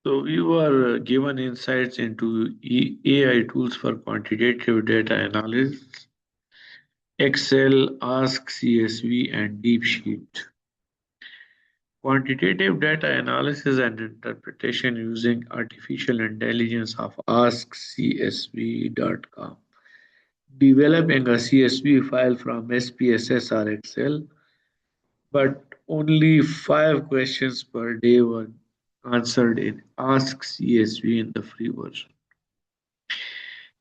So we were given insights into AI tools for quantitative data analysis, Excel, Ask CSV, and DeepSheet. Quantitative data analysis and interpretation using artificial intelligence of AskCSV.com. Developing a CSV file from SPSS or Excel, but only 5 questions per day were answered in Ask CSV in the free version.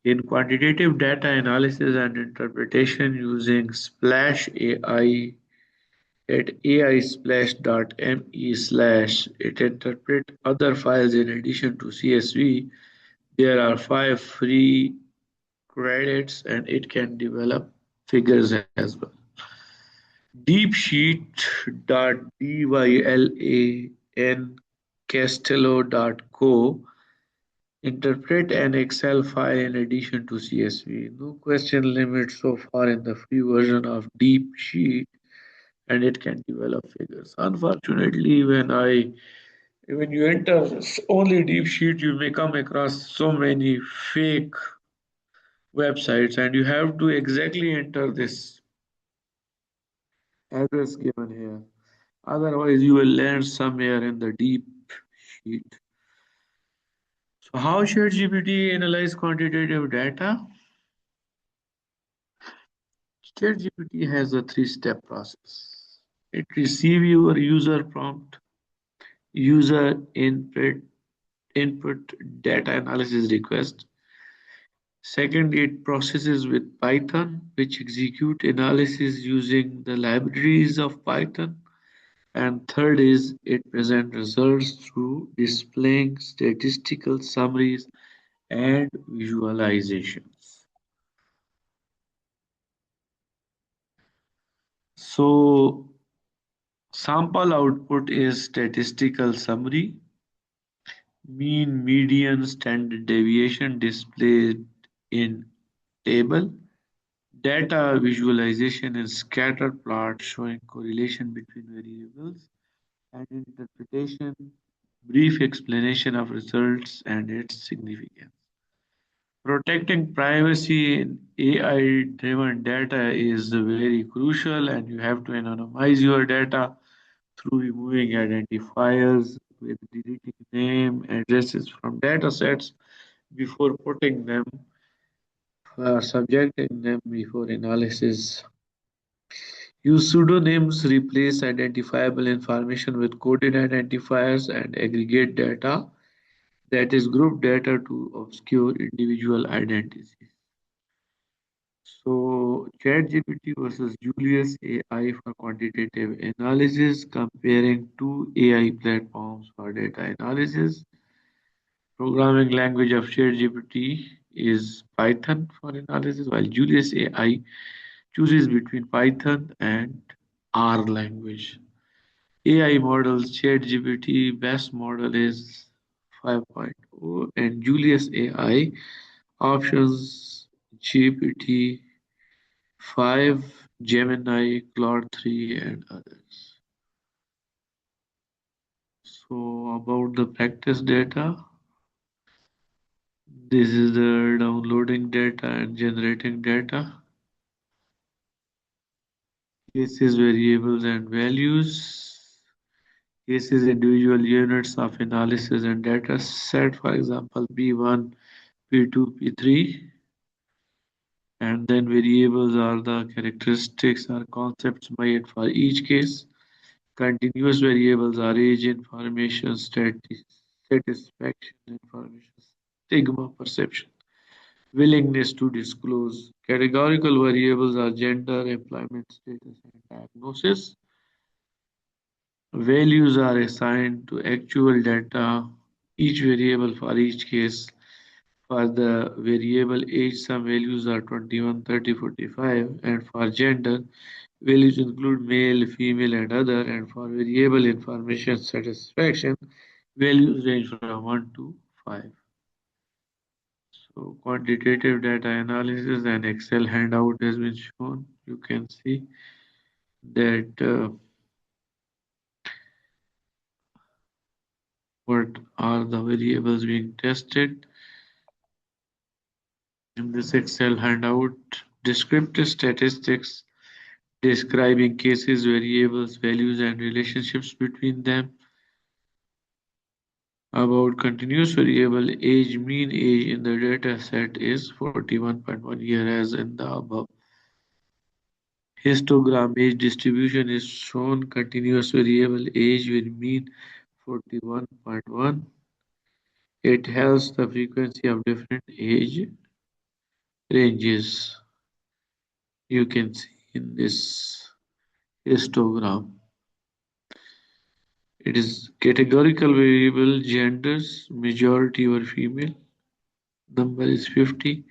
In quantitative data analysis and interpretation using Splash AI at aisplash.me/ it interpret other files in addition to CSV. There are 5 free credits and it can develop figures as well. Deepsheet.dyln interpret an Excel file in addition to CSV. No question limit so far in the free version of DeepSheet, and it can develop figures. Unfortunately, when you enter only DeepSheet, you may come across so many fake websites, and you have to exactly enter this address given here. Otherwise, you will land somewhere in the deep sheet. So, how should GPT analyze quantitative data? ChatGPT has a three-step process. It receives your user prompt, user input data analysis request. Second, it processes with Python, which execute analysis using the libraries of Python. And third is it presents results through displaying statistical summaries and visualizations. So sample output is statistical summary, mean, median, standard deviation displayed in table, data visualization is scatter plot showing correlation between variables, and interpretation, brief explanation of results and its significance. Protecting privacy in AI driven data is very crucial, and you have to anonymize your data through removing identifiers with deleting name, addresses from data sets before putting them subjecting them before analysis. Use pseudonyms, replace identifiable information with coded identifiers, and aggregate data, that is, group data to obscure individual identities. So, ChatGPT versus Julius AI for quantitative analysis, comparing two AI platforms for data analysis. Programming language of ChatGPT is Python for analysis, while Julius AI chooses between Python and R language. AI models, ChatGPT best model is 5.0 and Julius AI options GPT 5, Gemini, Claude 3 and others. So about the practice data, this is the downloading data and generating data. Cases, variables and values. Cases, individual units of analysis and data set, for example, P1, P2, P3. And then variables are the characteristics or concepts made for each case. Continuous variables are age information, satisfaction information, stigma perception, willingness to disclose. Categorical variables are gender, employment status, and diagnosis. Values are assigned to actual data, each variable for each case. For the variable age, some values are 21, 30, 45, and for gender, values include male, female, and other, and for variable information satisfaction, values range from 1 to 5. So quantitative data analysis and Excel handout has been shown. You can see that What are the variables being tested? In this Excel handout, descriptive statistics describing cases, variables, values, and relationships between them. About continuous variable age, mean age in the data set is 41.1 year as in the above. Histogram age distribution is shown continuous variable age with mean 41.1. It has the frequency of different age ranges. You can see in this histogram. It is categorical variable genders, majority were female, number is 50.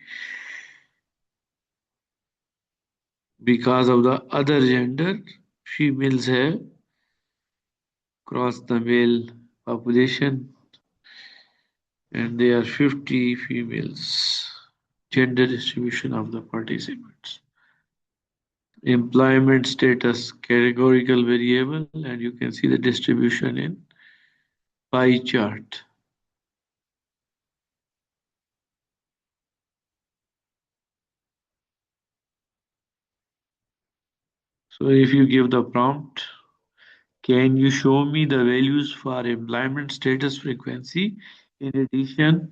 Because of the other gender, females have crossed the male population and there are 50 females. Gender distribution of the participants. Employment status categorical variable and you can see the distribution in pie chart. So if you give the prompt, can you show me the values for employment status frequency? In addition,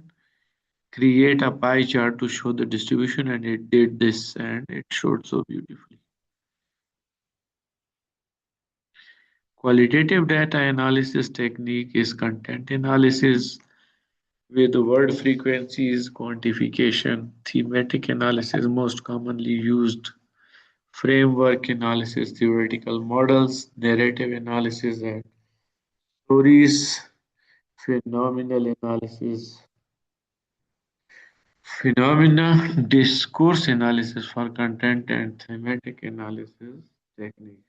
create a pie chart to show the distribution, and it did this and it showed so beautifully. Qualitative data analysis technique is content analysis with word frequencies, quantification, thematic analysis, most commonly used framework analysis, theoretical models, narrative analysis, and stories, phenomenal analysis, phenomena, discourse analysis for content, and thematic analysis techniques.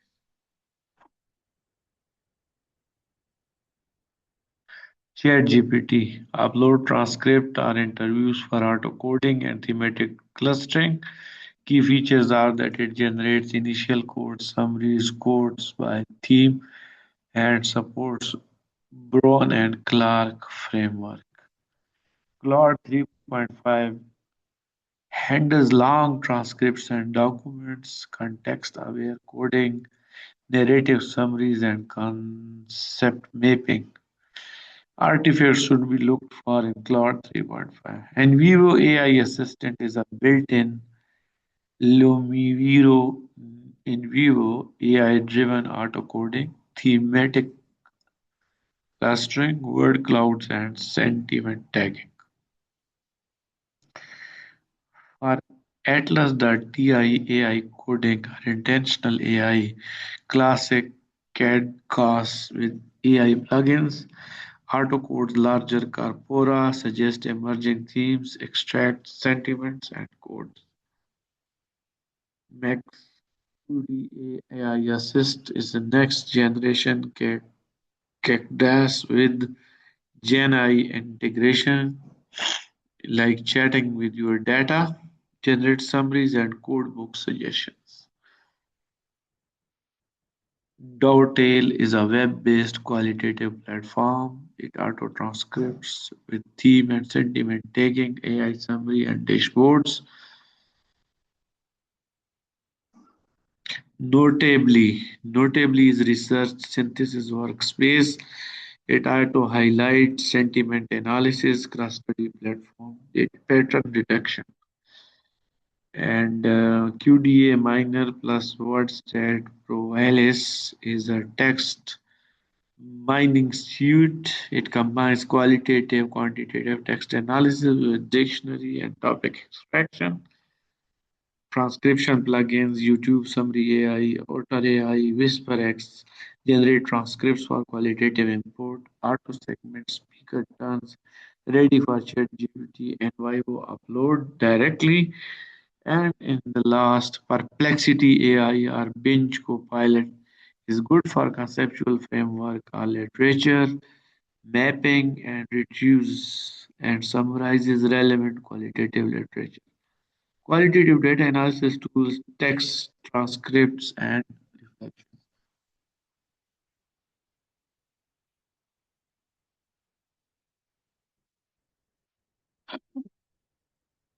ChatGPT upload transcript or interviews for auto coding and thematic clustering. Key features are that it generates initial code summaries, codes by theme, and supports Brown and Clark framework. Claude 3.5 handles long transcripts and documents, context-aware coding, narrative summaries, and concept mapping. Artifacts should be looked for in Claude 3.5. And Vivo AI Assistant is a built-in Lumivero in Vivo AI-driven auto-coding, thematic clustering, word clouds, and sentiment tagging. For Atlas.ti AI coding or intentional AI, classic CAD CAS with AI plugins, autocodes larger corpora, suggest emerging themes, extract sentiments and codes. Max 2D AI Assist is the next generation CACDAS with Gen AI integration, like chatting with your data, generate summaries and code book suggestions. Dovetail is a web-based qualitative platform. It auto-transcripts with theme and sentiment tagging, AI summary, and dashboards. Notably is research synthesis workspace. It auto-highlights sentiment analysis, cross-study platform, pattern detection. And QDA minor plus WordStat Pro Alice is a text mining suite. It combines qualitative, quantitative text analysis with dictionary and topic extraction. Transcription plugins, YouTube Summary AI, Otter AI, WhisperX generate transcripts for qualitative input. Auto segment speaker turns ready for ChatGPT and Vivo upload directly. And in the last, Perplexity AI or Binge Copilot is good for conceptual framework or literature, mapping and retrieves and summarizes relevant qualitative literature. Qualitative data analysis tools, text transcripts, and